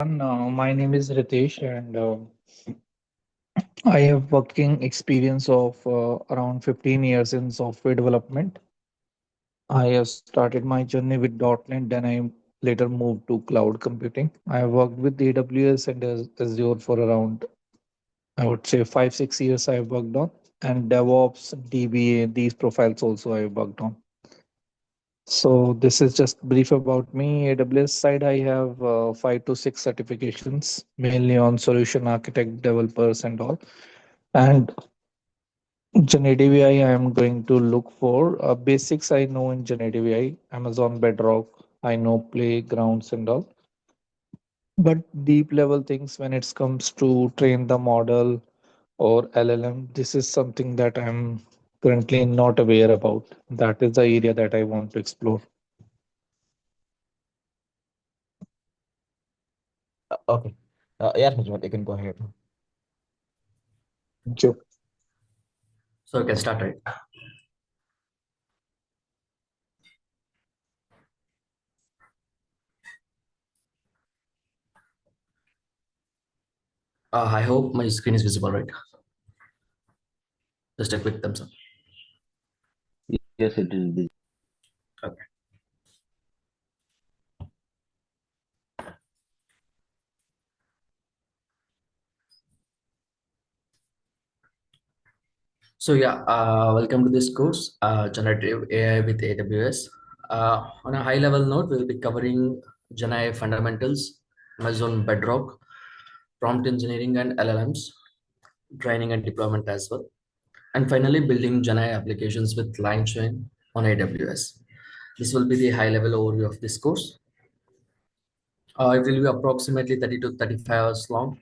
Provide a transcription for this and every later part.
everyone. My name is Ritesh, and I have working experience of around 15 years in software development. I have started my journey with .NET, then I later moved to cloud computing. I have worked with AWS and Azure for around, I would say, 5 6 years. I have worked on, and DevOps, DBA, these profiles also I have worked on. So this is just brief about me. AWS side, I have 5 to 6 certifications, mainly on solution architect, developers, and all. And generative AI, I am going to look for basics. I know in generative AI, Amazon Bedrock. I know playgrounds and all, but deep level things when it comes to train the model or LLM, this is something that I'm currently not aware about. That is the area that I want to explore. Okay. Yeah, Najmat, you can go ahead. Thank you. So you can start, right? I hope my screen is visible, right? Just a quick thumbs up. Yes, it is. Okay. So yeah, welcome to this course, Generative AI with AWS. On a high level note, we'll be covering Gen AI fundamentals, Amazon Bedrock, prompt engineering and LLMs, training and deployment as well. And finally, building Gen AI applications with LangChain on AWS. This will be the high level overview of this course. It will be approximately 30 to 35 hours long.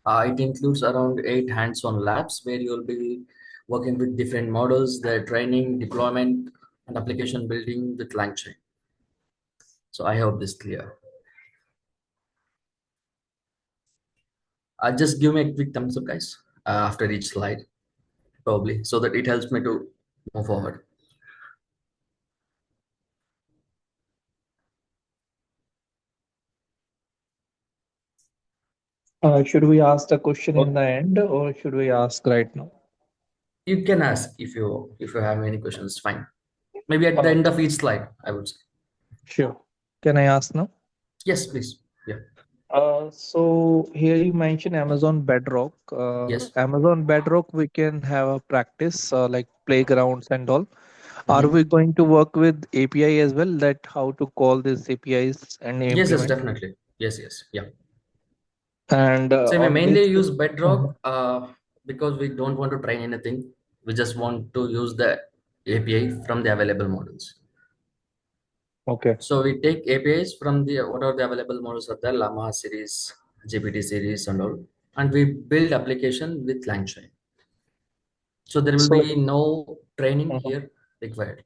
It includes around 8 hands-on labs where you'll be working with different models, their training, deployment, and application building with LangChain. So I hope this clear. Just give me a quick thumbs up, guys, after each slide, probably, so that it helps me to move forward. Should we ask the question in Okay. the end or should we ask right now? You can ask if you have any questions. Fine. Maybe at the end Okay, of each slide, I would say. sure. Can I ask now? Yes, please. Yeah. So here you mentioned Amazon Bedrock. Yes. Amazon Bedrock, we can have a practice like playgrounds and all. Are we Mhm. going to work with API as well? That how to call these APIs and Yes, yes, implement? definitely. Yes, yes. Yeah. And So we on mainly this, use Mhm. Bedrock because we don't want to train anything. We just want to use the API from the available models. Okay. So we take APIs from the what are the available models of the Llama series, GPT series, and all, and we build application with LangChain. So there will So, be no training Mhm. here required.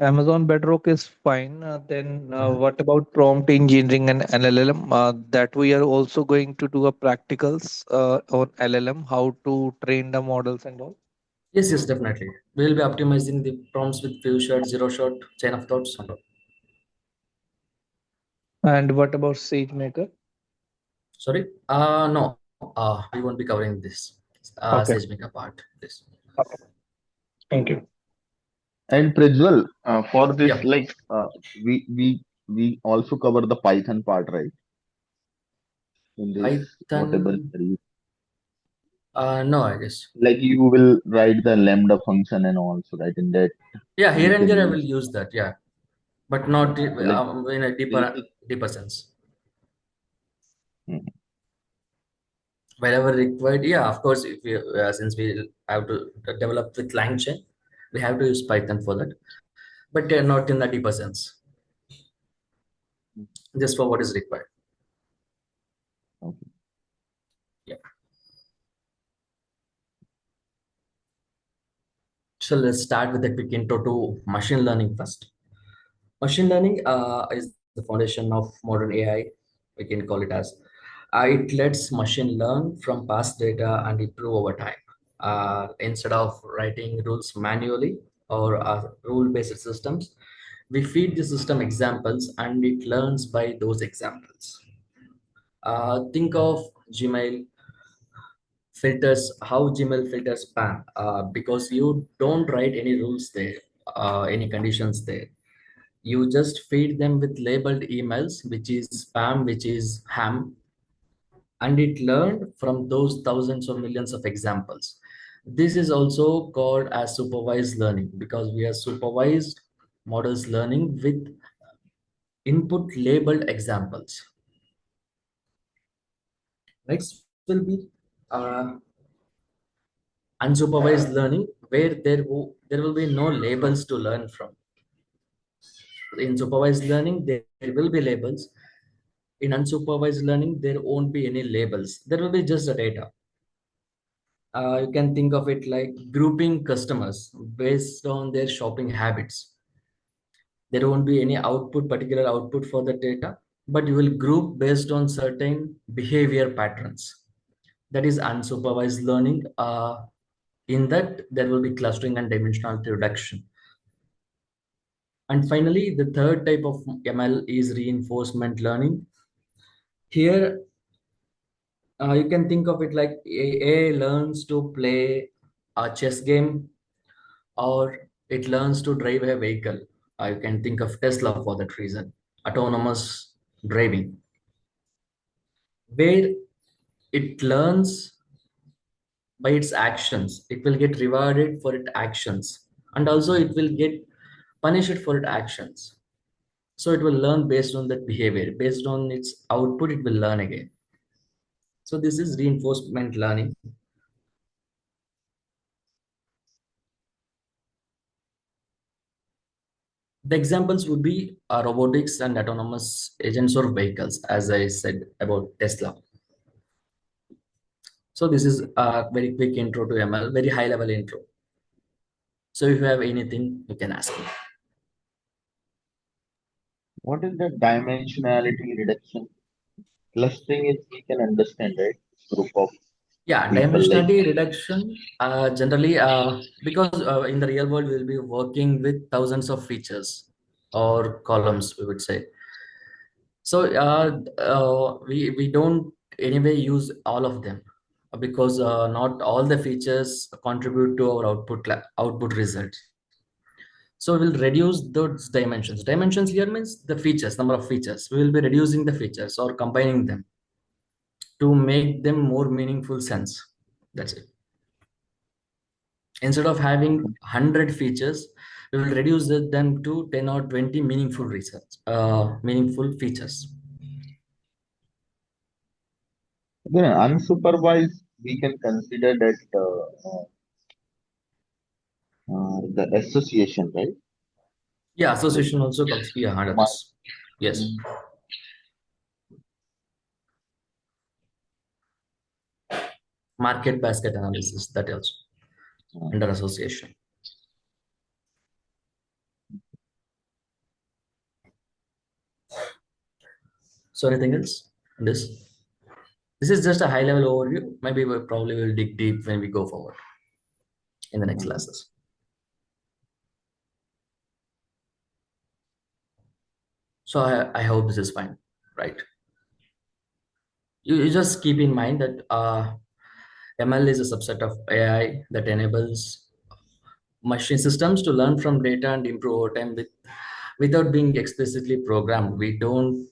Amazon Bedrock is fine. Then Mhm. what about prompt engineering and LLM? That we are also going to do a practicals on LLM, how to train the models and all. Yes, yes, definitely. We will be optimizing the prompts with few shot, zero shot, chain of thoughts, and all. And what about SageMaker? Sorry? No, we won't be covering this. Okay. SageMaker part. This. Okay. Thank you. And Prijwal, for Yeah. this, we also cover the Python part, right? In this, whatever Python. you No, I guess. like, you will write the lambda function and also, right? In that, Yeah, here you and can there I will use. use that. Yeah, but not So, like, in a deeper basic. deeper sense. Hmm. Wherever required. Yeah, of course. If we since we have to develop with LangChain, we have to use Python for that, but not in the deeper sense. Just for what is required. Okay. Yeah. So let's start with a quick intro to machine learning first. Machine learning is the foundation of modern AI. We can call it as. It lets machine learn from past data and improve over time. Instead of writing rules manually or rule-based systems, We feed the system examples and it learns by those examples. Think of Gmail filters, how Gmail filters spam, because you don't write any rules there, any conditions there. You just feed them with labeled emails, which is spam, which is ham, and it learned from those thousands or millions of examples. This is also called as supervised learning because we are supervised models learning with input labeled examples. Next will be uh, unsupervised learning, where there will be no labels to learn from. In supervised learning, there will be labels. In unsupervised learning, there won't be any labels. There will be just the data. You can think of it like grouping customers based on their shopping habits. There won't be any output, particular output for the data, but you will group based on certain behavior patterns. That is unsupervised learning. In that, there will be clustering and dimensionality reduction. And finally, the third type of ML is reinforcement learning. Here, you can think of it like AI learns to play a chess game, or it learns to drive a vehicle. You can think of Tesla for that reason, autonomous driving, where it learns by its actions. It will get rewarded for its actions, and also it will get punished for its actions. So it will learn based on that behavior. Based on its output, it will learn again. So this is reinforcement learning. The examples would be robotics and autonomous agents or vehicles, as I said about Tesla. So this is a very quick intro to ML, very high level intro. So if you have anything, you can ask me. What is the dimensionality reduction? Clustering is we can understand, right? Group of Yeah, people like dimensionality reduction, generally, because in the real world, we'll be working with thousands of features or columns, we would say. So we don't anyway use all of them because not all the features contribute to our output results. So we will reduce those dimensions. Dimensions here means the features, number of features. We will be reducing the features or combining them to make them more meaningful sense. That's it. Instead of having 100 features, we will reduce them to 10 or 20 meaningful meaningful features. then unsupervised. We can consider that the association, right? Yeah, Like association also comes here under my, this. Yes, mm, market basket analysis, that also uh, under association. So anything else in this? This is just a high level overview. Maybe we probably will dig deep when we go forward in the next uh, classes. So I hope this is fine, right? You just keep in mind that ML is a subset of AI that enables machine systems to learn from data and improve over time without being explicitly programmed. We don't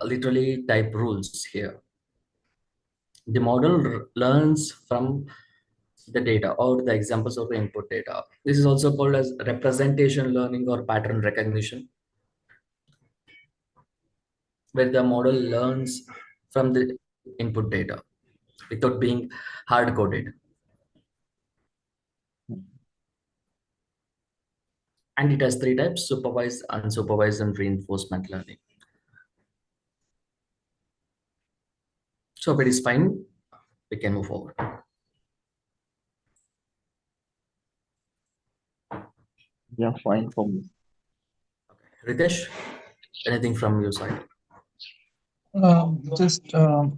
literally type rules here. The model learns from the data or the examples of the input data. This is also called as representation learning or pattern recognition, where the model learns from the input data without being hard coded. And it has three types: supervised, unsupervised, and reinforcement learning. So if it is fine, we can move forward. yeah, fine for me. Ritesh, anything from your side? Just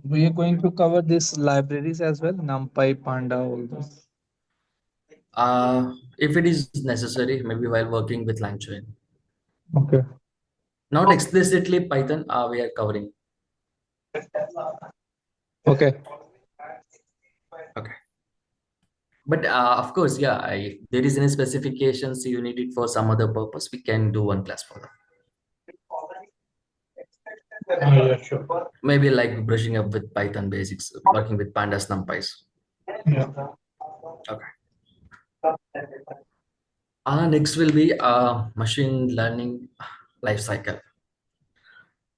we are going to cover these libraries as well, NumPy, Panda, all those. If it is necessary, maybe while working with LangChain. Okay. Not explicitly Python, we are covering. Okay. Okay. But of course, yeah, if there is any specifications you need it for some other purpose, we can do one class for that. Yeah, sure. Maybe like brushing up with Python basics, working with pandas, numpys. Yeah. Okay. Next will be machine learning life cycle.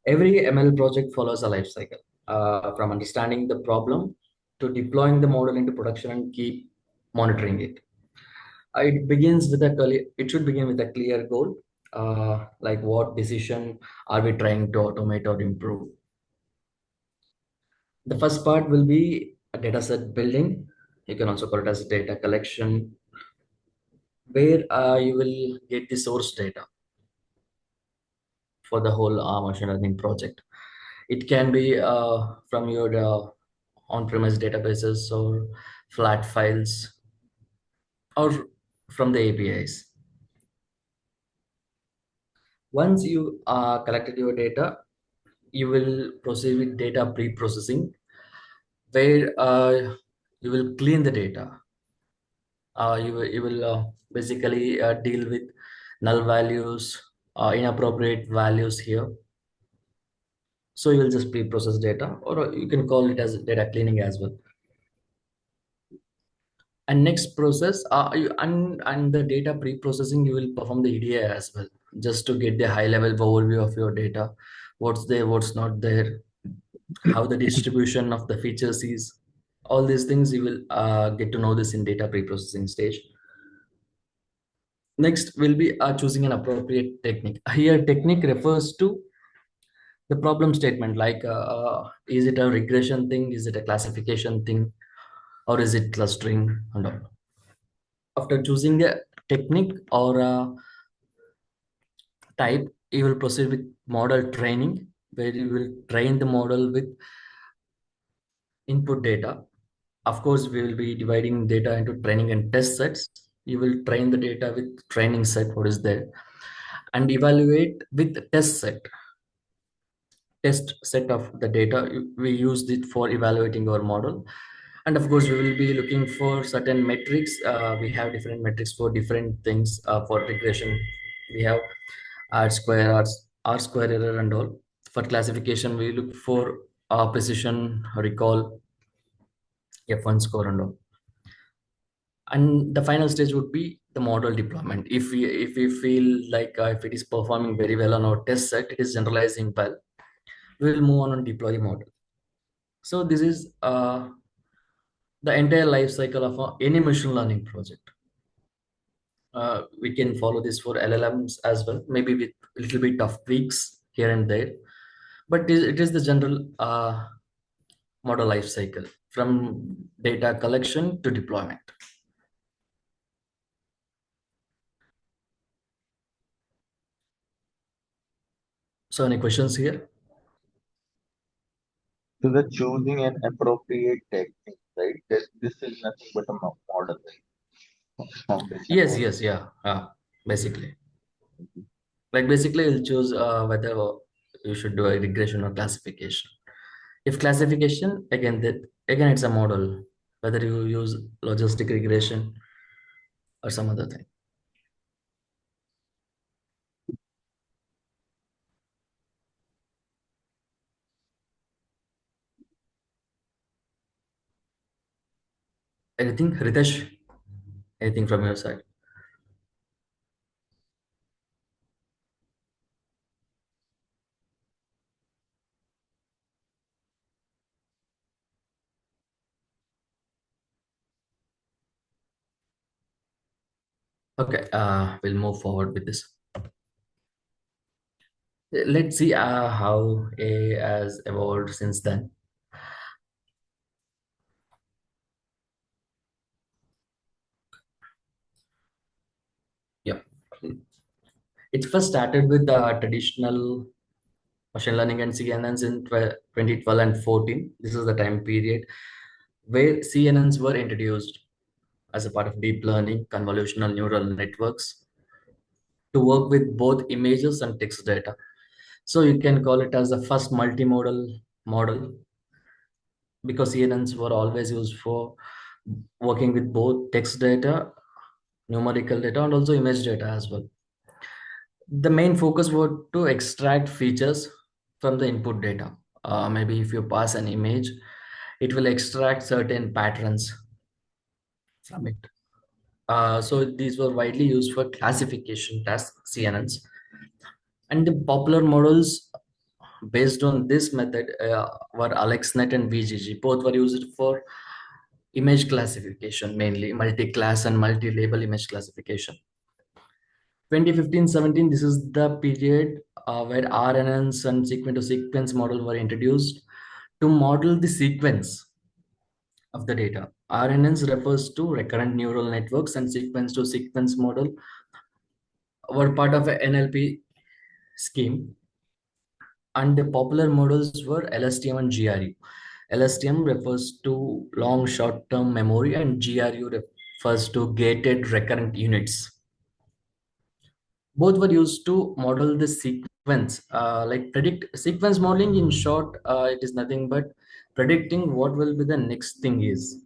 Every ML project follows a life cycle, from understanding the problem to deploying the model into production and keep monitoring it. It should begin with a clear goal, like what decision are we trying to automate or improve. The first part will be a data set building. You can also call it as data collection, where you will get the source data for the whole machine learning project. It can be from your on-premise databases or flat files or from the APIs. Once you collected your data, you will proceed with data pre-processing, where you will clean the data. You will basically deal with null values, inappropriate values here. So you will just pre-process data, or you can call it as data cleaning as well. And next process, and the data pre-processing, you will perform the EDA as well, just to get the high level overview of your data, what's there, what's not there, how the distribution of the features is. All these things you will get to know this in data pre-processing stage. Next will be choosing an appropriate technique. Here technique refers to the problem statement, like is it a regression thing, is it a classification thing, or is it clustering and all. After choosing a technique or a type, you will proceed with model training, where you will train the model with input data. Of course, we will be dividing data into training and test sets. You will train the data with training set, what is there, and evaluate with test set of the data. We used it for evaluating our model. And of course, we will be looking for certain metrics. We have different metrics for different things. For regression, we have r square error and all. For classification, we look for precision, recall, F1 score and all. And the final stage would be the model deployment. If we feel like if it is performing very well on our test set, it is generalizing well, we will move on and deploy the model. So this is the entire life cycle of any machine learning project. We can follow this for LLMs as well, maybe with a little bit of tweaks here and there, but it is the general model life cycle from data collection to deployment. So any questions here? So the choosing an appropriate technique, right? This is nothing but a model, right? Foundation Yes, model. yes, yeah, basically. Like basically, you'll choose whether you should do a regression or classification. If classification, again, that again it's a model. Whether you use logistic regression or some other thing. Anything, Ritesh? Anything from your side? Okay, we'll move forward with this. Let's see how AI has evolved since then. Yeah, it first started with the traditional machine learning and CNNs in 2012 and 14. This is the time period where CNNs were introduced as a part of deep learning, convolutional neural networks, to work with both images and text data. So you can call it as the first multimodal model, because CNNs were always used for working with both text data, numerical data, and also image data as well. The main focus was to extract features from the input data. Maybe if you pass an image, it will extract certain patterns from it. So these were widely used for classification tasks, CNNs. And the popular models based on this method were AlexNet and VGG. Both were used for image classification, mainly multi-class and multi-label image classification. 2015-17, this is the period where RNNs and sequence-to-sequence model were introduced to model the sequence of the data. RNNs refers to recurrent neural networks, and sequence-to-sequence model were part of a NLP scheme. And the popular models were LSTM and GRU. LSTM refers to long short-term memory, and GRU refers to gated recurrent units. Both were used to model the sequence, like predict sequence modeling. In short, it is nothing but predicting what will be the next thing is.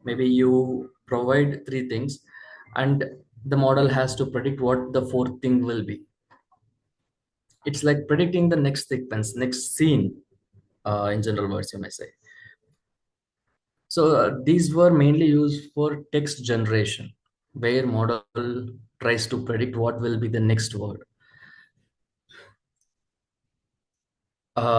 Maybe you provide three things, and the model has to predict what the fourth thing will be. It's like predicting the next sequence, next scene, in general words, you may say. So these were mainly used for text generation, where model tries to predict what will be the next word.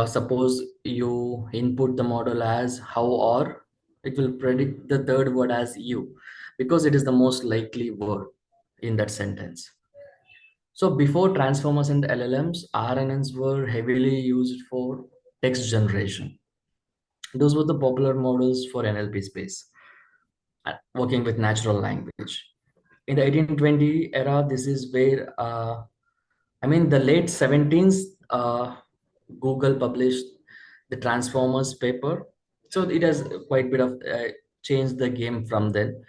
Suppose you input the model as how or, it will predict the third word as you, because it is the most likely word in that sentence. So before transformers and LLMs, RNNs were heavily used for text generation. Those were the popular models for NLP space, working with natural language. In the 1820 era, this is where, the late 17th, Google published the Transformers paper. So it has quite a bit of changed the game from then.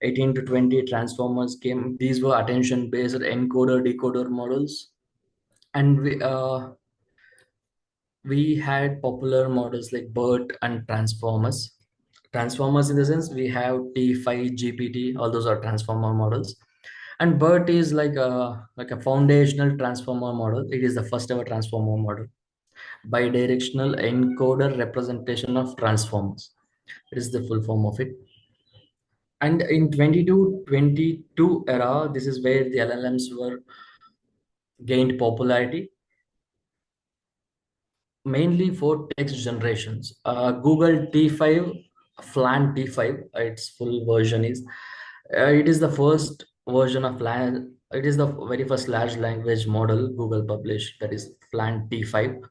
18 to 20 Transformers came. These were attention-based encoder-decoder models. And we had popular models like BERT and Transformers. Transformers in the sense we have T5, GPT, all those are transformer models. And BERT is like a foundational transformer model. It is the first ever transformer model. Bidirectional encoder representation of transformers. It is the full form of it. And in 22 era, this is where the LLMs were gained popularity, mainly for text generations. Google T5, FLAN T5, its full version is, it is the first version of FLAN. It is the very first large language model Google published, that is FLAN T5.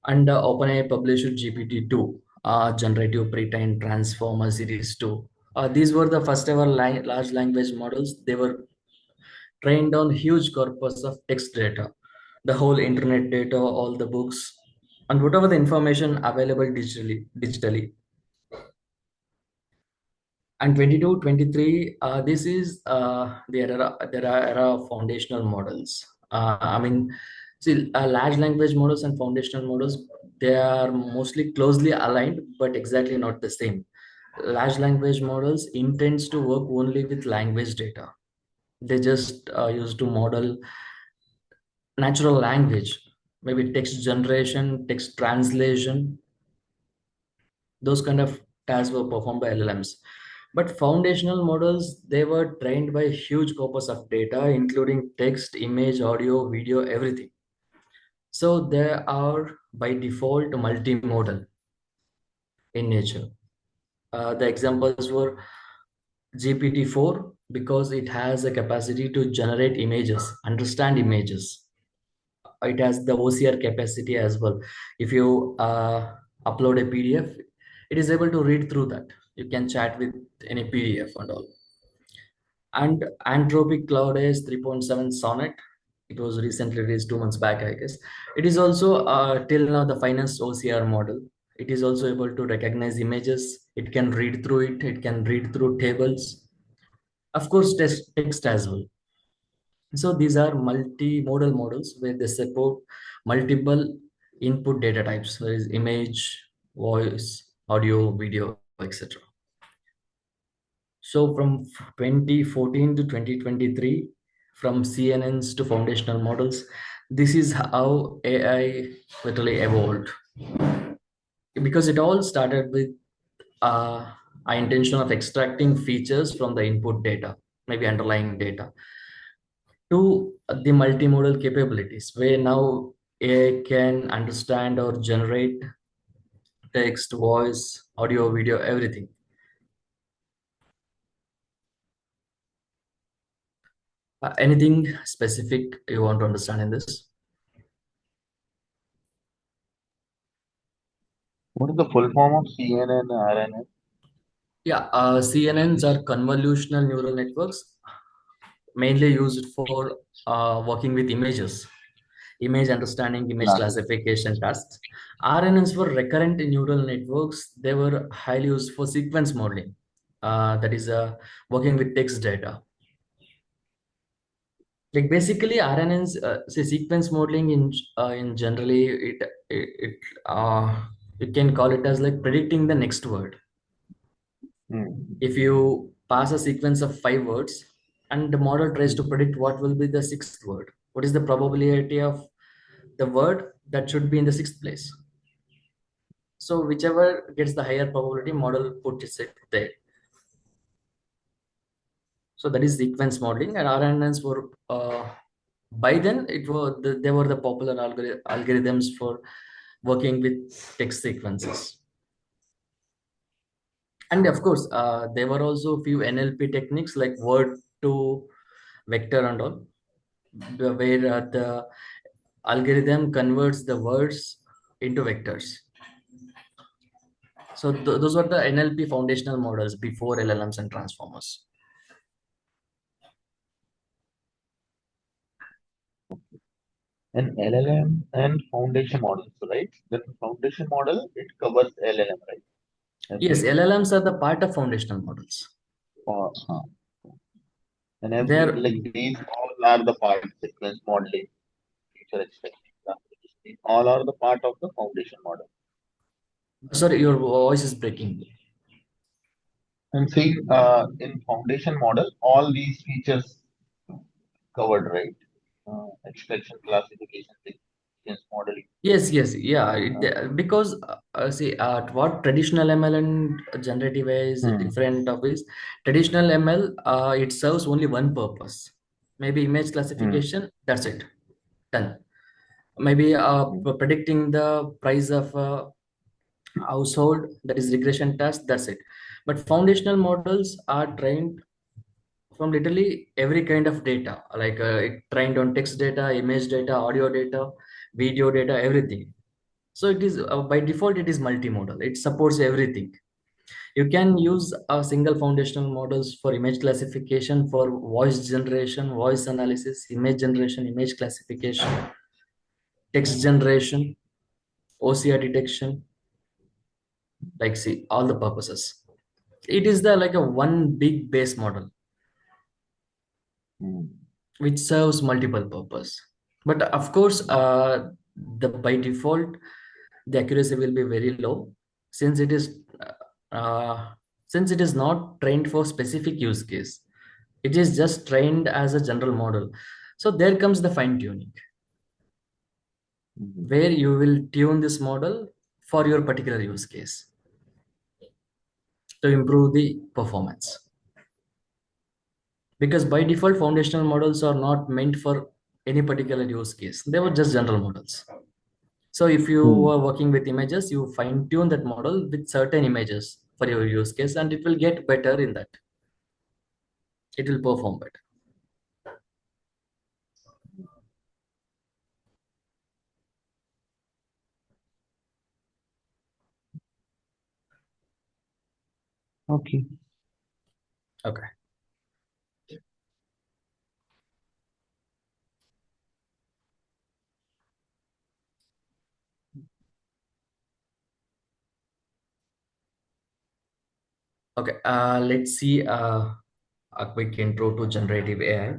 And OpenAI published GPT-2, Generative Pre-trained Transformer Series 2. These were the first ever large language models. They were trained on huge corpus of text data, the whole internet data, all the books, and whatever the information available digitally. And 22, 23, this is the era of foundational models. See, large language models and foundational models, they are mostly closely aligned, but exactly not the same. Large language models intends to work only with language data. They just use to model natural language, maybe text generation, text translation, those kind of tasks were performed by LLMs. But foundational models, they were trained by huge corpus of data, including text, image, audio, video, everything. So they are by default multimodal in nature. The examples were GPT-4, because it has a capacity to generate images, understand images. It has the OCR capacity as well. If you upload a PDF, it is able to read through that. You can chat with any PDF and all. And Anthropic Cloud is 3.7 Sonnet. It was recently released 2 months back, I guess. It is also till now the finest OCR model. It is also able to recognize images. It can read through it. It can read through tables. Of course, text as well. So these are multimodal models where they support multiple input data types, there is image, voice, audio, video, etc. So from 2014 to 2023, from CNNs to foundational models, this is how AI literally evolved. Because it all started with uh, our intention of extracting features from the input data, maybe underlying data, to the multimodal capabilities, where now AI can understand or generate text, voice, audio, video, everything. Anything specific you want to understand in this? What is the full form of CNN and RNN? Yeah, CNNs are convolutional neural networks, mainly used for working with images, image understanding, image Classic. classification tasks. RNNs were recurrent neural networks. They were highly used for sequence modeling, that is, working with text data. Like basically, RNNs, say sequence modeling in generally it you can call it as like predicting the next word. Hmm. If you pass a sequence of 5 words and the model tries to predict what will be the sixth word, what is the probability of the word that should be in the sixth place? So whichever gets the higher probability, model puts it there. So that is sequence modeling, and RNNs were by then they were the popular algorithms for working with text sequences. And of course, there were also few NLP techniques like word to vector and all, where the algorithm converts the words into vectors. So those were the NLP foundational models before LLMs and transformers. An LLM and foundation models, right? The foundation model, it covers LLM, right? Yes, Everything. LLMs are the part of foundational models. Uh, and every They're, like these all are the part sequence modeling, feature extraction, classification. These all are the part of the foundation model. sorry, your voice is breaking. And see, in foundation model, all these features covered, right? Extraction, classification, sequence modeling. Yes, yeah. Uh, Because see, what traditional ML and generative AI is hmm, different of is traditional ML. It serves only one purpose. Maybe image hmm, classification. That's it. Done. Maybe hmm, predicting the price of a household. That is regression task. That's it. But foundational models are trained from literally every kind of data, like it trained on text data, image data, audio data, video data, everything. So it is by default it is multimodal, it supports everything. You can use a single foundational models for image classification, for voice generation, voice analysis, image generation, image classification, text generation, OCR detection, like see all the purposes. It is the like a one big base model hmm, which serves multiple purpose. But of course, the by default the accuracy will be very low, since it is since it is not trained for specific use case. It is just trained as a general model. So there comes the fine tuning, hmm, where you will tune this model for your particular use case to improve the performance. Because by default foundational models are not meant for any particular use case, they were just general models. So if you hmm. are working with images, you fine tune that model with certain images for your use case, and it will get better in that. It will perform better. Okay. Okay. Okay. Let's see a quick intro to generative AI.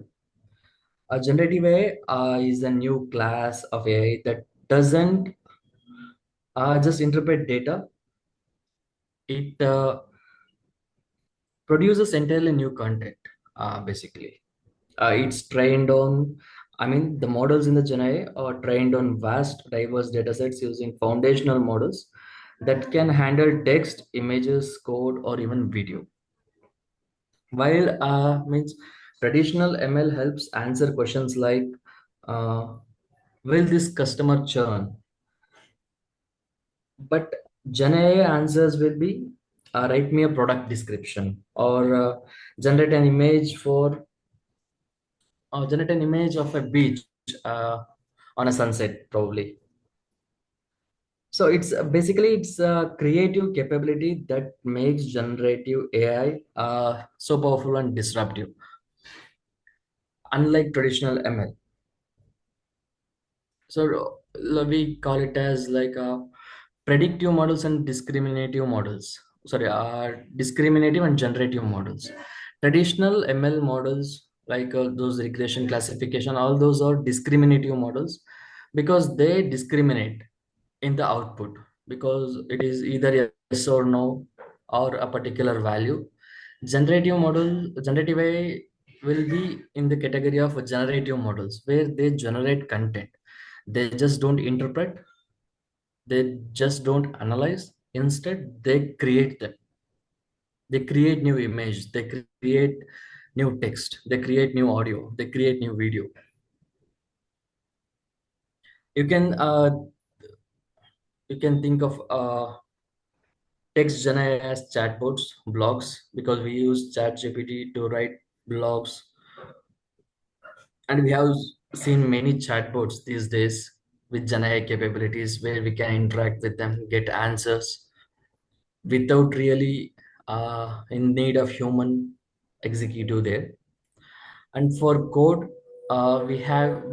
Generative AI is a new class of AI that doesn't just interpret data. It produces entirely new content, basically. It's trained on, I mean, the models in the GenAI are trained on vast, diverse datasets using foundational models that can handle text, images, code, or even video. While means traditional ML helps answer questions like, uh, will this customer churn? But GenAI answers will be, write me a product description, or generate an image for generate an image of a beach on a sunset, probably. So it's basically it's a creative capability that makes generative AI so powerful and disruptive, unlike traditional ML. So we call it as like predictive models and discriminative models. Sorry, discriminative and generative models. Traditional ML models, like those regression classification, all those are discriminative models because they discriminate in the output, because it is either yes or no or a particular value. Generative AI will be in the category of generative models where they generate content. They just don't interpret, they just don't analyze. Instead, they create them. They create new image, they create new text, they create new audio, they create new video. You can think of text gen AI as chatbots, blogs, because we use chat GPT to write blogs. And we have seen many chatbots these days with gen AI capabilities where we can interact with them, get answers without really in need of human executive there. And for code, we have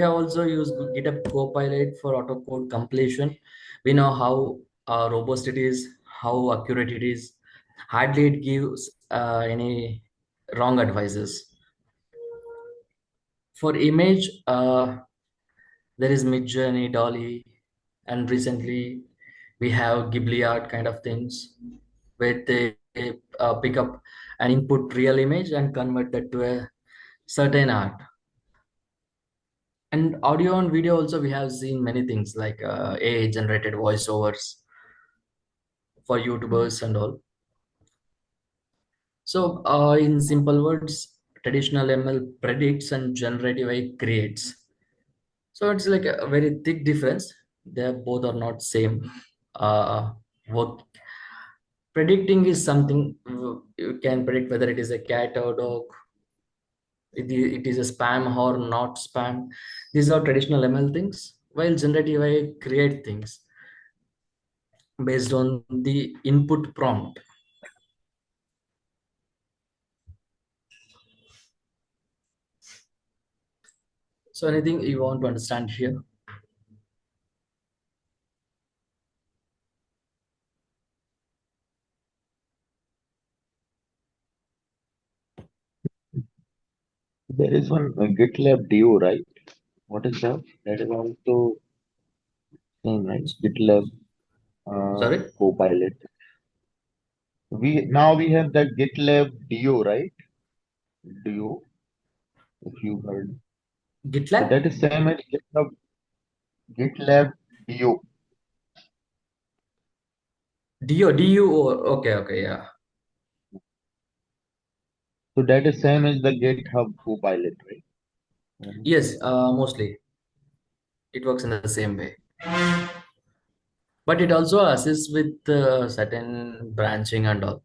also used GitHub Copilot for auto code completion. We know how robust it is, how accurate it is. Hardly it gives any wrong advices. For image, there is Midjourney, Dolly, and recently we have Ghibli art kind of things where they pick up an input real image and convert that to a certain art. And audio and video also, we have seen many things like AI generated voiceovers for YouTubers and all. So in simple words, traditional ML predicts and generative AI creates. So it's like a very thick difference. They both are not same. What predicting is something, you can predict whether it is a cat or dog, it is a spam or not spam. These are traditional ML things, while generative AI create things based on the input prompt. So anything you want to understand here? There is one GitLab Duo, right? What is that? That is also same, right? GitLab Sorry. Copilot. We have that GitLab Duo, right? Duo, if you heard. So GitLab. that is same as GitLab Duo. Do okay, okay, yeah. So that is same as the GitHub Copilot, right? Yes, mostly it works in the same way, but it also assists with certain branching and all.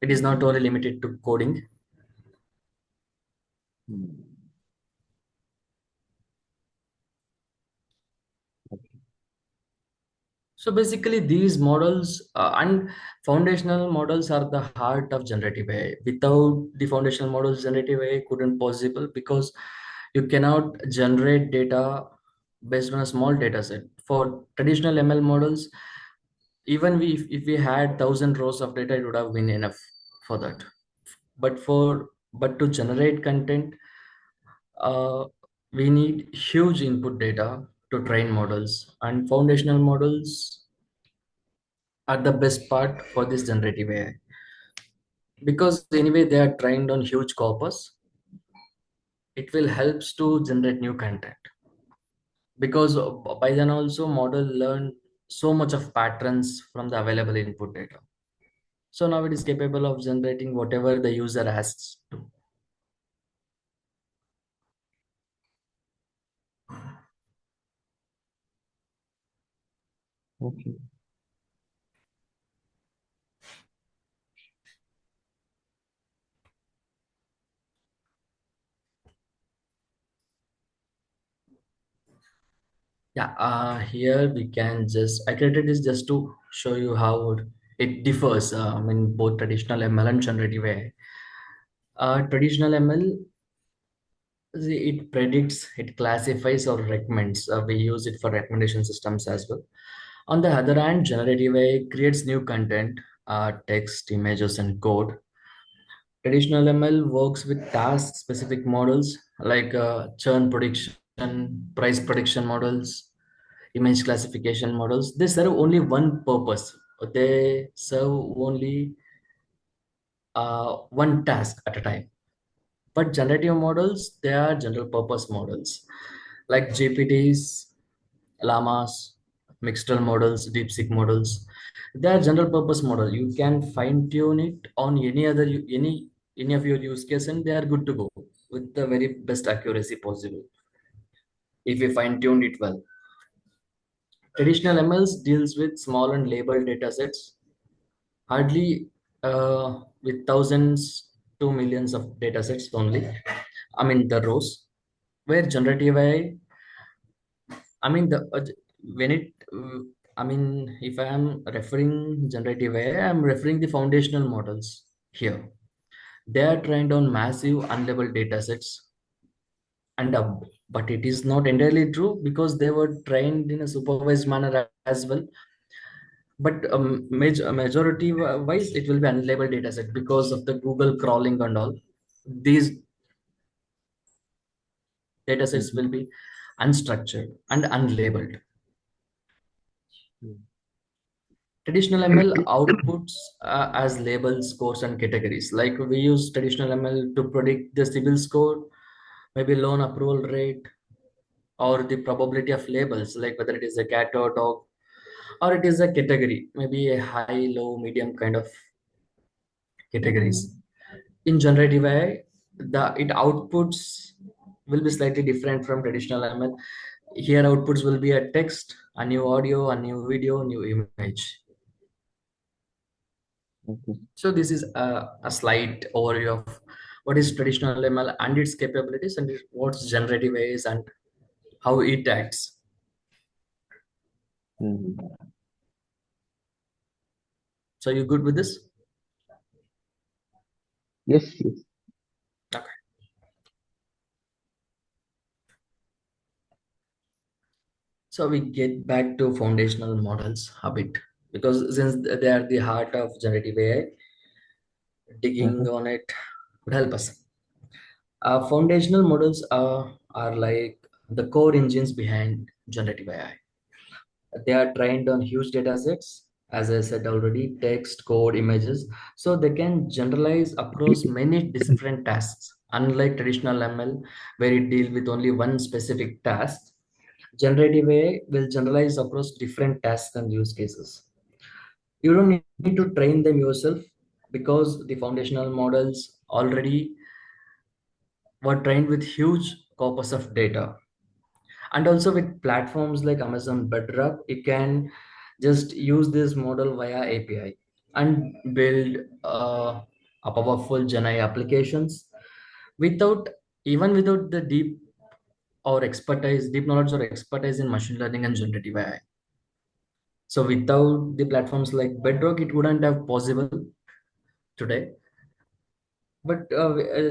It is not only limited to coding. Hmm. So basically, these models and foundational models are the heart of generative AI. Without the foundational models, generative AI couldn't possible, because you cannot generate data based on a small data set. For traditional ML models, even if we had 1,000 rows of data, it would have been enough for that. But to generate content, Uh, we need huge input data to train models, and foundational models are the best part for this generative AI because anyway they are trained on huge corpus. It will helps to generate new content because by then also model learn so much of patterns from the available input data. So now it is capable of generating whatever the user asks to. Okay. Yeah, here we can just, I created this just to show you how it differs in both traditional ML and generative AI. Traditional ML, it predicts, it classifies or recommends. We use it for recommendation systems as well. On the other hand, generative AI creates new content, text, images, and code. Traditional ML works with task specific models like churn prediction, price prediction models, image classification models. They serve only one purpose. They serve only one task at a time. But generative models, they are general purpose models like GPTs, llamas, mixed models, DeepSeek models. They are general purpose model. You can fine tune it on any of your use case, and they are good to go with the very best accuracy possible if you fine tuned it well. Traditional MLs deals with small and labeled data sets, hardly with thousands to millions of data sets only. I mean the rows. Where generative AI, I mean the when it I mean if I am referring generative AI, I am referring the foundational models here. They are trained on massive unlabeled data sets, and but it is not entirely true because they were trained in a supervised manner as well. But majority wise, it will be unlabeled data set because of the Google crawling and all. These data sets Mm-hmm. will be unstructured and unlabeled. Mm. Traditional ML outputs as labels, scores, and categories. Like we use traditional ML to predict the CIBIL score, maybe loan approval rate, or the probability of labels, like whether it is a cat or dog, or it is a category, maybe a high, low, medium kind of categories. In generative AI, the it outputs will be slightly different from traditional ML. Here, outputs will be a text, a new audio, a new video, new image. Okay. So this is a slight overview of what is traditional ML and its capabilities, and what's generative AI is and how it acts. Mm. So you good with this? Yes, yes. Okay. So we get back to foundational models a bit because since they are the heart of generative AI, Mm-hmm. digging on it would help us. Foundational models are like the core engines behind generative AI. They are trained on huge data sets, as I said already, text, code, images, so they can generalize across many different tasks. Unlike traditional ML, where it deals with only one specific task, generative AI will generalize across different tasks and use cases. You don't need to train them yourself because the foundational models already were trained with huge corpus of data. And also with platforms like Amazon Bedrock, you can just use this model via API and build a powerful GenAI applications without, even without the deep knowledge or expertise in machine learning and generative AI. So without the platforms like Bedrock, it wouldn't have possible today. But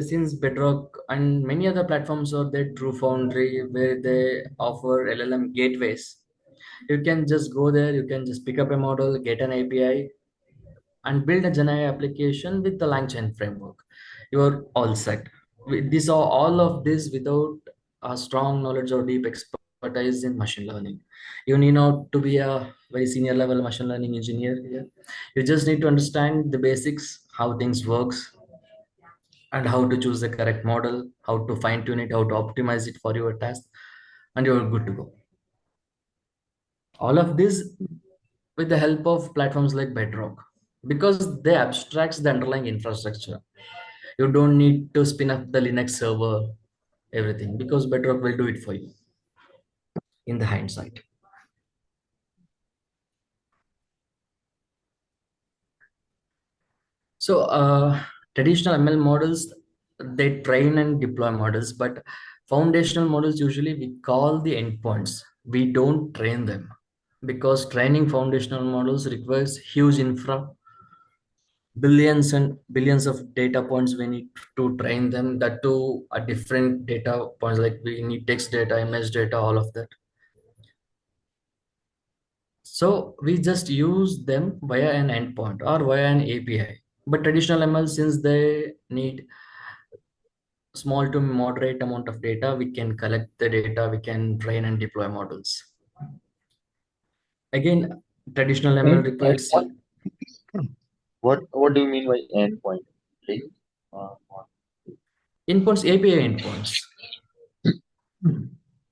since Bedrock and many other platforms are there, True Foundry, where they offer LLM gateways, you can just go there, you can just pick up a model, get an API, and build a GenAI application with the LangChain framework. You're all set. This are all of this without a strong knowledge or deep expertise in machine learning. You need not to be a very senior level machine learning engineer here. You just need to understand the basics, how things works, and how to choose the correct model, how to fine tune it, how to optimize it for your task, and you're good to go. All of this with the help of platforms like Bedrock, because they abstracts the underlying infrastructure. You don't need to spin up the Linux server, everything, because Bedrock will do it for you in the hindsight. So traditional ML models, they train and deploy models, but foundational models usually we call the endpoints. We don't train them, because training foundational models requires huge infra, billions and billions of data points we need to train them. That to a different data points, like we need text data, image data, all of that. So we just use them via an endpoint or via an API. But traditional ML, since they need small to moderate amount of data, we can collect the data, we can train and deploy models. Again, traditional ML And requires endpoint, what do you mean by endpoint? Please. What? endpoints, API endpoints.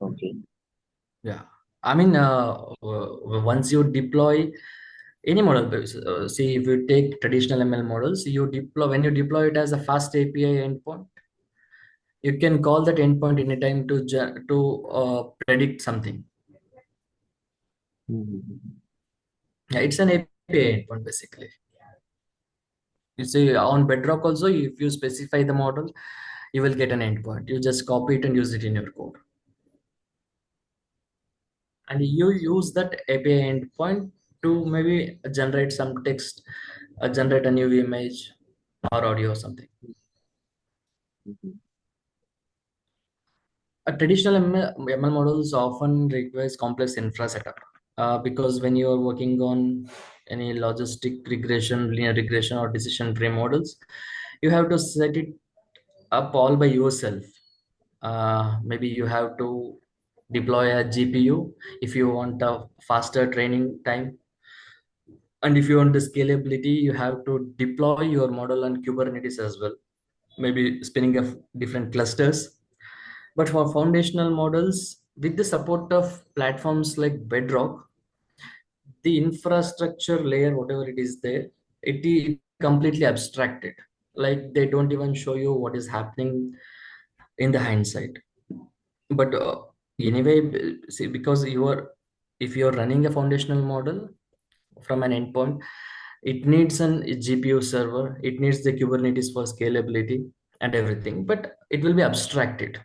Okay. Yeah, I mean, once you deploy any model, see, if you take traditional ML models, you deploy, when you deploy it as a fast API endpoint, you can call that endpoint anytime to predict something. Mhm. Yeah, it's an API endpoint basically. You see, on Bedrock also, if you specify the model, you will get an endpoint. You just copy it and use it in your code. And you use that API endpoint to maybe generate some text, generate a new image or audio or something. Mhm. A traditional ML models often requires complex infra setup, because when you are working on any logistic regression, linear regression, or decision tree models, you have to set it up all by yourself. Maybe you have to deploy a GPU if you want a faster training time, and if you want the scalability, you have to deploy your model on Kubernetes as well, maybe spinning up different clusters. But for foundational models, with the support of platforms like Bedrock, the infrastructure layer, whatever it is there, it completely abstracted. Like they don't even show you what is happening in the hindsight. But anyway, see, because you are, if you're running a foundational model from an endpoint, it needs an GPU server, it needs the Kubernetes for scalability and everything, but it will be abstracted.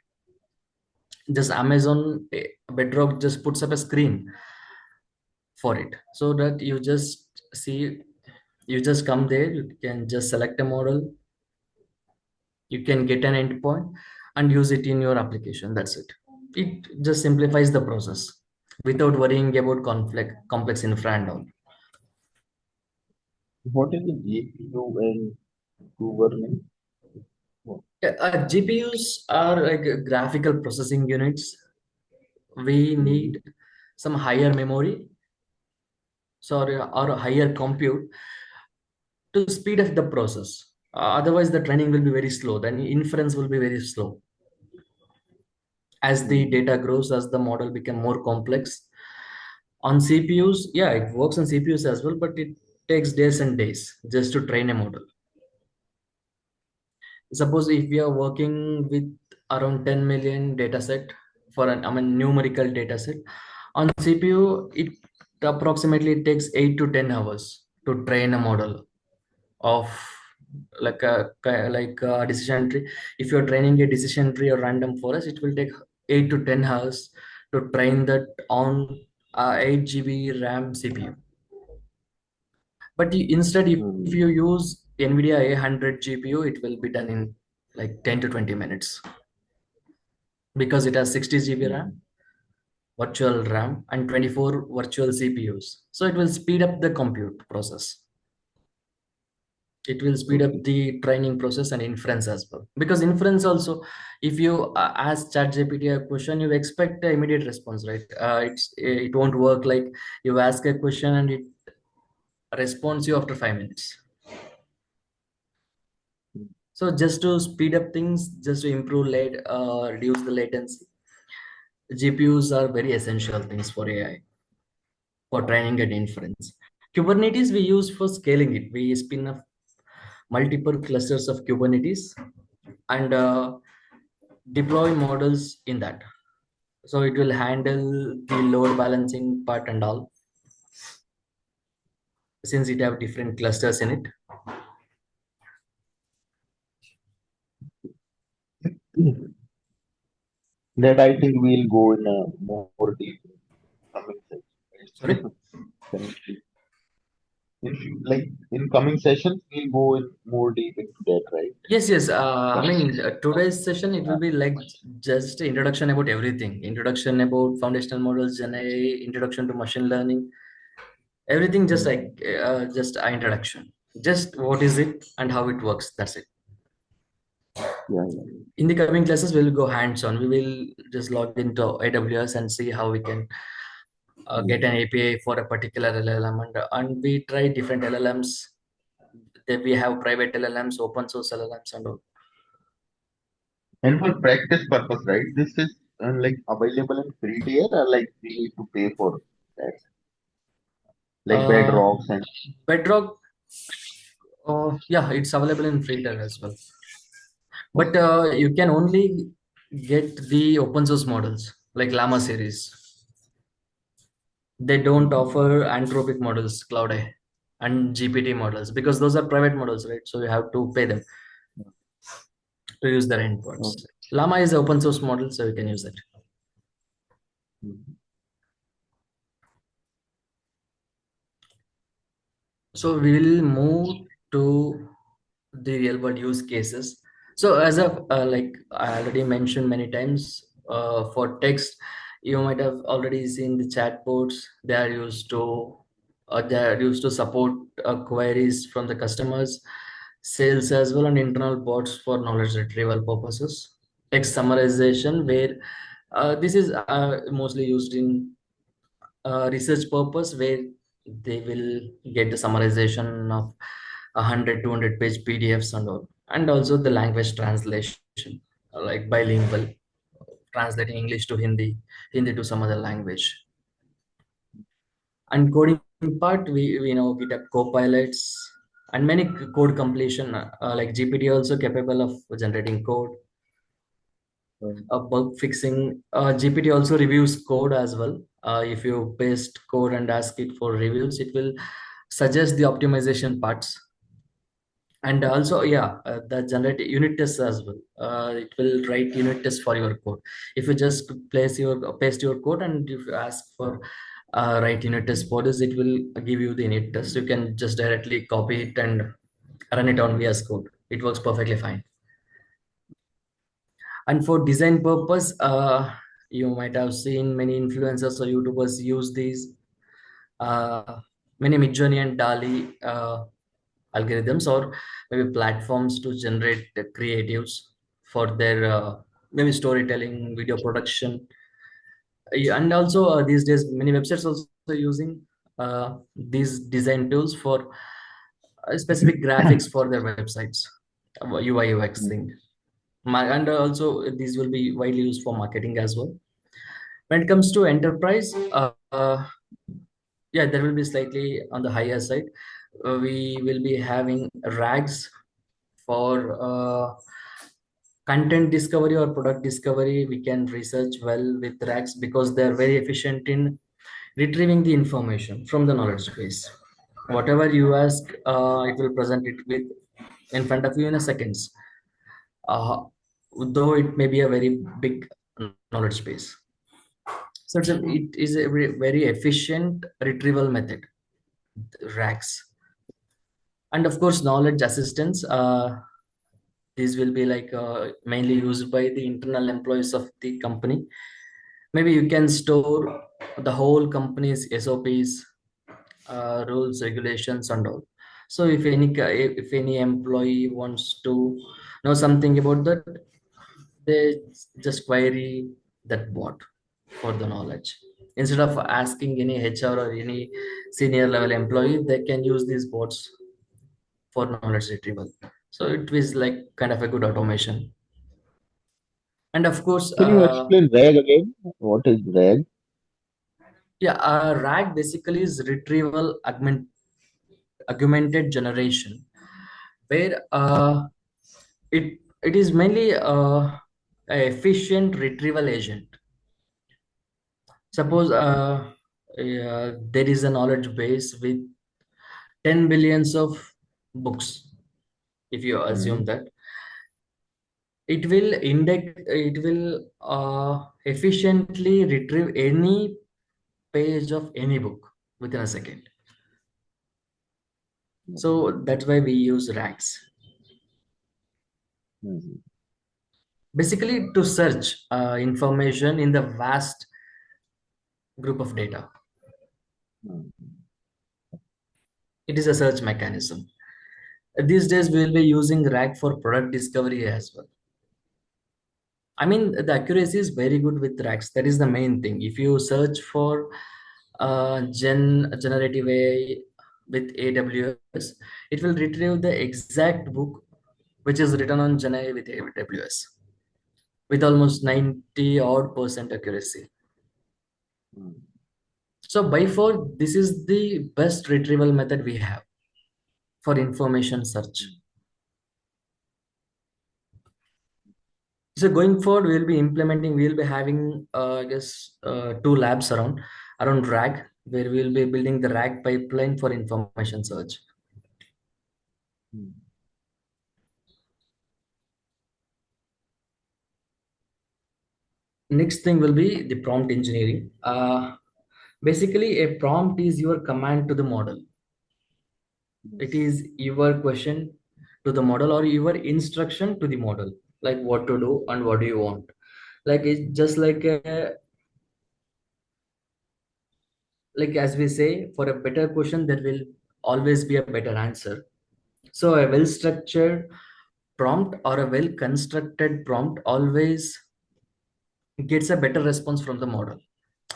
Just Amazon Bedrock just puts up a screen for it, so that you just see, you just come there, you can just select a model, you can get an endpoint and use it in your application. That's it. It just simplifies the process without worrying about conflict, complex infra and all. What is the GPU and Kubernetes? Oh, GPUs are like graphical processing units. We mhm. need some higher memory, sorry, or a higher compute to speed up the process. Otherwise, the training will be very slow. Then inference will be very slow. As the Mhm. data grows, as the model become more complex, on CPUs, yeah, it works on CPUs as well, but it takes days and days just to train a model. Suppose if we are working with around 10 million data set for an, I mean, numerical data set, on CPU, it approximately takes 8 to 10 hours to train a model of like a decision tree. If you're training a decision tree or random forest, it will take 8 to 10 hours to train that on 8 GB RAM CPU. But instead, if Mhm. you use NVIDIA A100 GPU, it will be done in like 10 to 20 minutes, because it has 60 GB RAM, Mhm. virtual RAM, and 24 virtual CPUs. So it will speed up the compute process. It will speed up Okay. the training process and inference as well, because inference also, if you ask ChatGPT a question, you expect an immediate response, right? It won't work like you ask a question and it responds you after 5 minutes. So just to speed up things, just to improve reduce the latency, GPUs are very essential things for AI, for training and inference. Kubernetes we use for scaling it. We spin up multiple clusters of Kubernetes and deploy models in that. So it will handle the load balancing part and all, since it have different clusters in it. That I think we'll go in a more deep coming session. Sorry. Currently, like in coming sessions, we'll go in more deep into that, right? Yes, yes. I Correct. mean, today's session, it will be like just introduction about everything. Introduction about foundational models, Gen AI, introduction to machine learning, everything just Mm. like just an introduction. Just what is it and how it works. That's it. Yeah, yeah. In the coming classes, we'll go hands-on. We will just log into AWS and see how we can get an Mm. API for a particular LLM, and we try different LLMs. Then we have private LLMs, open source LLMs, and all. And for practice purpose, right? This is like available in free tier or like we need to pay for that, like Uh, bedrocks and Bedrock, yeah, it's available in free tier as well. But okay. you can only get the open source models like Llama series. They don't Mm. offer Anthropic models, Cloud AI, and GPT models, because those are private models, right? So you have to pay them to use their endpoints. Okay. Llama is an open source model, so you can use it. Mm. So we will move to the real world use cases. So as of like I already mentioned many times, for text, you might have already seen the chatbots. They are used to support queries from the customers, sales as well, and internal bots for knowledge retrieval purposes. Text summarization, where this is mostly used in research purpose, where they will get the summarization of 100 200 page PDFs and all, and also the language translation, like bilingual, translating English to Hindi to some other language. And coding part, we know GitHub copilots and many code completion, like GPT also capable of generating code, bug fixing. GPT also reviews code as well. If you paste code and ask it for reviews, it will suggest the optimization parts. And also, yeah, the generate unit tests as well. It will write unit tests for your code. If you just paste your code and if you ask for write unit test for this, it will give you the unit test. You can just directly copy it and run it on VS Code. It works perfectly fine. And for design purpose, you might have seen many influencers or YouTubers use these many Midjourney and DALI algorithms, or maybe platforms to generate the creatives for their maybe storytelling, video production. And also these days many websites also using these design tools for specific graphics for their websites, UI UX thing. And also these will be widely used for marketing as well. When it comes to enterprise, yeah, there will be slightly on the higher side. We will be having rags for content discovery or product discovery. We can research well with rags because they're very efficient in retrieving the information from the knowledge base. Whatever you ask, it will present it with in front of you in a seconds, uh, though it may be a very big knowledge base. So it is a very efficient retrieval method, rags. And of course knowledge assistance, these will be like mainly used by the internal employees of the company. Maybe you can store the whole company's SOPs, rules, regulations, and all. So if any employee wants to know something about that, they just query that bot for the knowledge. Instead of asking any HR or any senior level employee, they can use these bots for knowledge retrieval. So it is like kind of a good automation. And of course, Can you explain RAG again? What is RAG? yeah, RAG basically is retrieval augmented generation, where it is mainly a efficient retrieval agent. Suppose there is a knowledge base with 10 billions of books. If you Hmm. assume that, it will efficiently retrieve any page of any book within a second. So that's why we use RAGs. Hmm. Basically, to search information in the vast group of data. Hmm. It is a search mechanism. These days, we will be using RAG for product discovery as well. I mean, the accuracy is very good with RAGs. That is the main thing. If you search for generative AI with AWS, it will retrieve the exact book which is written on Gen AI with AWS with almost 90 odd percent accuracy. Hmm. So by far, this is the best retrieval method we have for information search. So going forward, we'll be having, I guess, two labs around RAG, where we'll be building the RAG pipeline for information search. Hmm. Next thing will be the prompt engineering. Basically, a prompt is your command to the model. It is your question to the model or your instruction to the model, like what to do and what do you want. Like it's just like as we say, for a better question, there will always be a better answer. So a well structured prompt or a well constructed prompt always gets a better response from the model,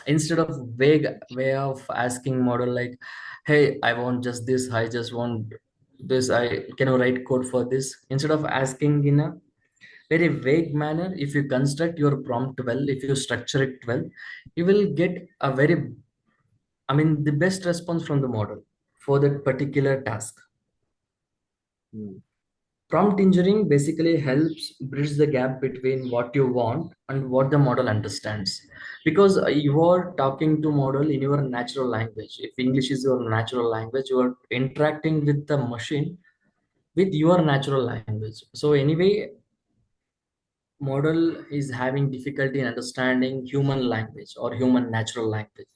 instead of vague way of asking model like, hey, I want just this, I just want this, I can you write code for this. Instead of asking in a very vague manner, if you construct your prompt well, if you structure it well, you will get a very, I mean, the best response from the model for that particular task. Hmm. Prompt engineering basically helps bridge the gap between what you want and what the model understands. Because you are talking to model in your natural language. If English is your natural language, you are interacting with the machine with your natural language. So anyway, model is having difficulty in understanding human language or human natural language.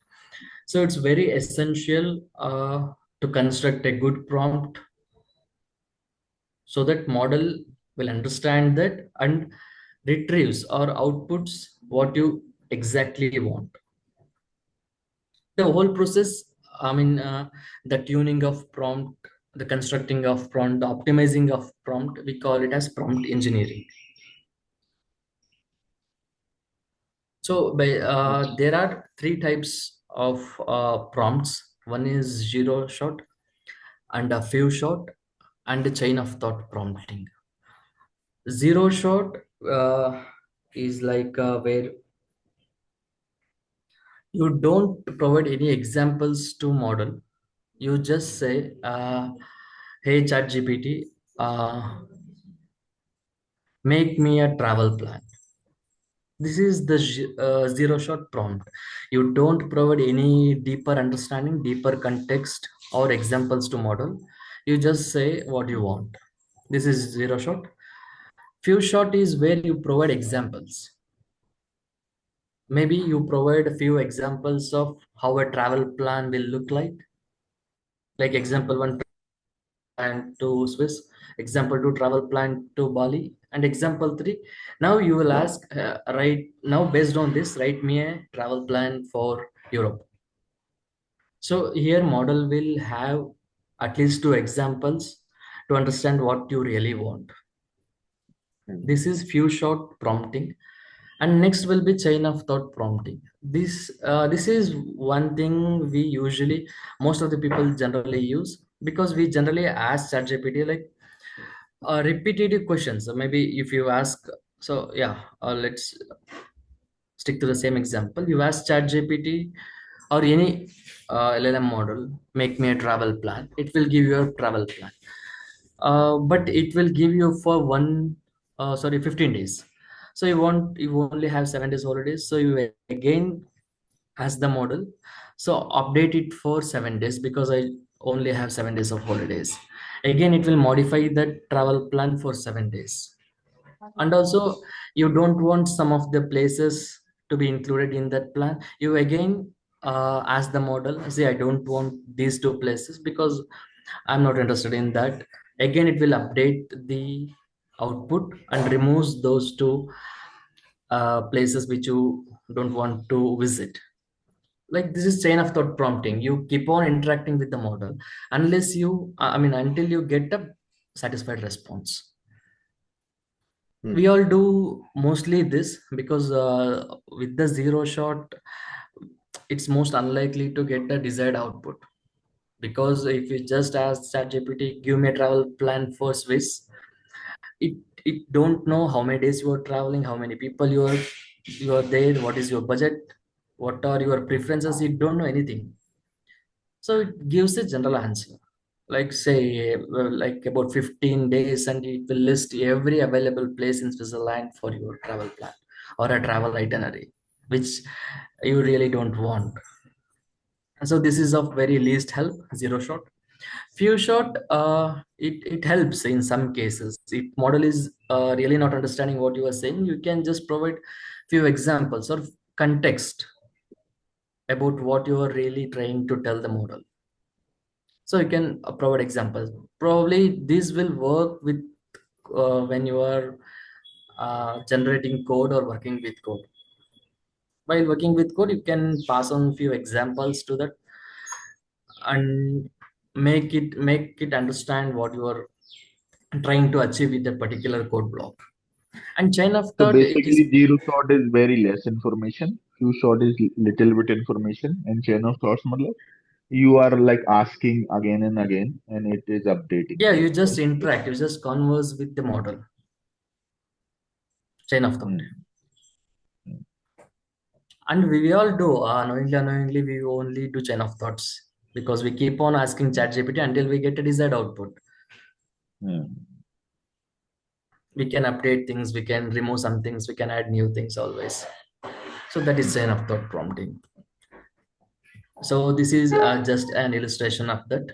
So it's very essential to construct a good prompt so that model will understand that and retrieves or outputs what you exactly want. The whole process, I mean, the tuning of prompt, the constructing of prompt, the optimizing of prompt, we call it as prompt engineering. So there are three types of prompts. One is zero shot and a few shot and a chain of thought prompting. Zero shot is like where you don't provide any examples to model. You just say, hey ChatGPT, uh, make me a travel plan. This is the zero shot prompt. You don't provide any deeper understanding, deeper context or examples to model. You just say what you want. This is zero shot. Few shot is where you provide examples. Maybe you provide a few examples of how a travel plan will look like example one, plan to Swiss, example two, travel plan to Bali, and example three. Now you will ask, right now based on this, write me a travel plan for Europe. So here model will have at least two examples to understand what you really want. Hmm. This is few shot prompting, and next will be chain of thought prompting. This is one thing we usually, most of the people generally use, because we generally ask ChatGPT like repetitive questions. So maybe if you ask, so yeah, let's stick to the same example. You ask ChatGPT or any LLM model, make me a travel plan. It will give you a travel plan, but it will give you for 15 days. So you only have 7 days holidays. So you again ask the model, so update it for 7 days because I only have 7 days of holidays. Again, it will modify the travel plan for 7 days. And also, you don't want some of the places to be included in that plan. You again ask the model, say I don't want these two places because I'm not interested in that. Again, it will update the output and removes those two places which you don't want to visit. Like, this is chain of thought prompting. You keep on interacting with the model unless you until you get a satisfied response. We Hmm. all do mostly this because with the zero shot, it's most unlikely to get the desired output. Because if you just ask ChatGPT, give me a travel plan for Swiss, it it don't know how many days you are traveling, how many people you are there, what is your budget, what are your preferences. It don't know anything. So it gives a general answer, like say like about 15 days, and it will list every available place in Switzerland for your travel plan or a travel itinerary, which you really don't want. So this is of very least help, zero shot. Few shot, it helps in some cases. If model is really not understanding what you are saying, you can just provide few examples or context about what you are really trying to tell the model. So you can provide examples. Probably this will work with when you are generating code or working with code. While working with code, you can pass on few examples to that and make it understand what you are trying to achieve with that particular code block. And chain of So thought, it is, basically, zero shot is very less information. Few shot is little bit information, and chain of thoughts, matlab, you are like asking again and again, and it is updating, yeah, you right? just interact, you just converse with the model. Chain of thought. Hmm. Hmm. And we all do, unknowingly we only do chain of thoughts because we keep on asking ChatGPT until we get a desired output. Hmm. We can update things, we can remove some things, we can add new things always. So that is chain of thought prompting. So this is just an illustration of that.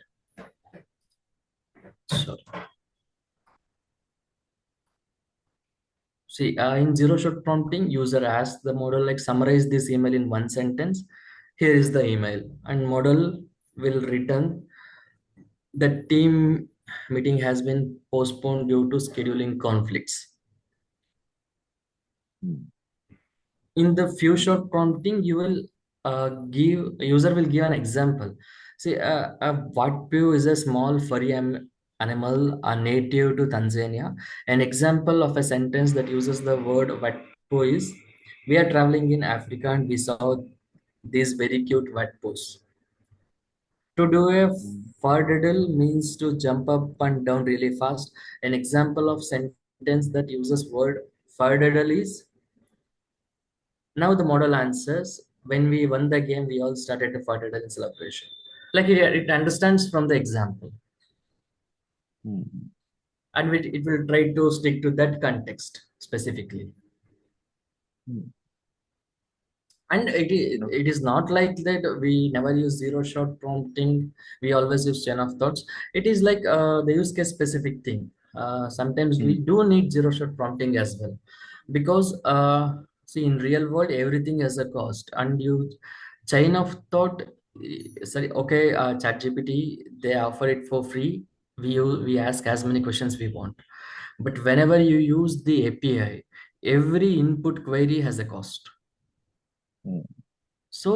So see, in zero shot prompting, user asks the model like summarize this email in one sentence. Here is the email, and model will return the team meeting has been postponed due to scheduling conflicts. Hmm. In the few shot prompting, you will give user will give an example. See, a watpu is a small furry animal, native to Tanzania. An example of a sentence that uses the word watpu is, we are traveling in Africa and we saw these very cute watpus. To do a Hmm. fardiddle means to jump up and down really fast. An example of sentence that uses word fardiddle is, now the model answers, when we won the game, we all started a fardiddle in celebration. Like it understands from the example, Hmm. and it will try to stick to that context specifically. Hmm. And Okay. it is not like that we never use zero shot prompting, we always use chain of thoughts. It is like the use case specific thing. Sometimes we Hmm. do need zero shot prompting as well, because see, in real world everything has a cost. And you chain of thought, sorry, okay, chat gpt, they offer it for free. We ask as many questions we want, but whenever you use the API, every input query has a cost. Hmm. So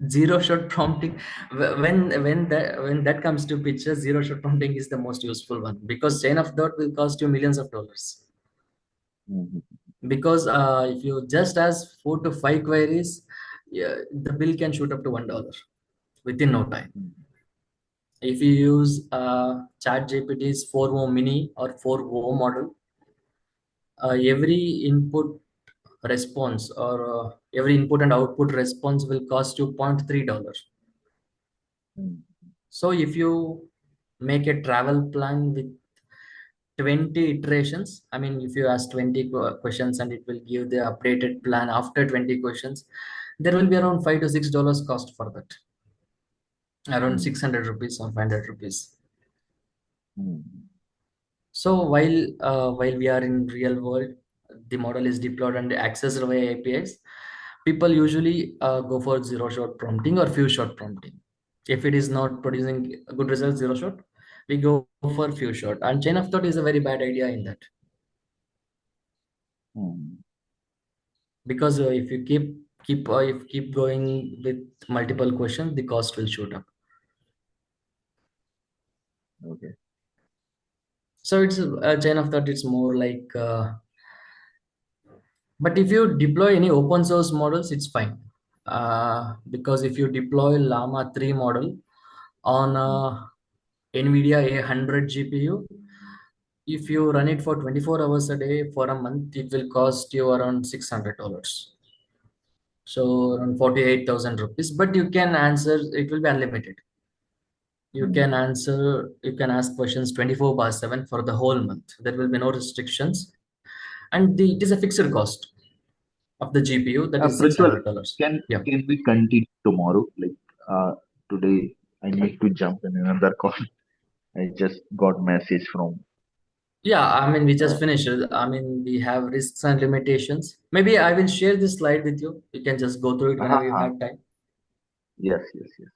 zero shot prompting, when that comes to picture, zero shot prompting is the most useful one, because chain of thought will cost you millions of dollars. Mhm. Because if you just ask 4 to 5 queries, yeah, the bill can shoot up to $1 within no time. Mhm. If you use chat gpt's 4o mini or 4o model, every input response, or every input and output response will cost you $0.3. Mhm. So if you make a travel plan with 20 iterations, I mean, if you ask 20 questions and it will give the updated plan after 20 questions, there will be around $5 to $6 cost for that, around Mhm. 600 rupees or 500 rupees. Mhm. So while we are in real world, the model is deployed and accessed via APIs. People usually go for zero shot prompting or few shot prompting. If it is not producing a good result, zero shot, we go for few shot. And chain of thought is a very bad idea in that, Mhm. because if you keep going with multiple questions, the cost will shoot up. Okay. So it's a chain of thought. It's more like but if you deploy any open source models, it's fine. Because if you deploy Llama 3 model on Mhm. NVIDIA A100 GPU, if you run it for 24 hours a day for a month, it will cost you around $600. So around 48,000 rupees. But you can answer, it will be unlimited. Mhm. You can ask questions 24 by 7 for the whole month. There will be no restrictions. And it is a fixed cost of the GPU, that is Prajwal, $600. can Yeah. can we continue tomorrow? Like today, I need to jump in another call. I just got message from. Yeah, I mean, we Uh, just finished it. I mean, we have risks and limitations. Maybe I will share this slide with you. You can just go through it whenever you uh, have time. yes, yes, yes.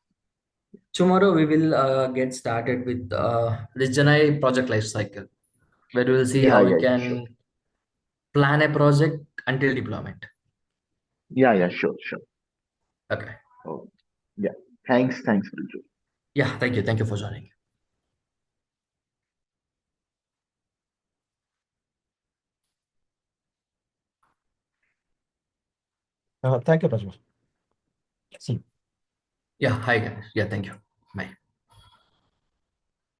Tomorrow we will get started with this Janai project life cycle, where we will see Yeah, how we yeah, yeah, sure. can plan a project until deployment. Yeah, yeah, sure, sure. Okay. Oh, yeah. Thanks, Prajwal. Yeah, thank you. Thank you for joining. Thank you, Raju. See you. Yeah, hi guys. Yeah, thank you.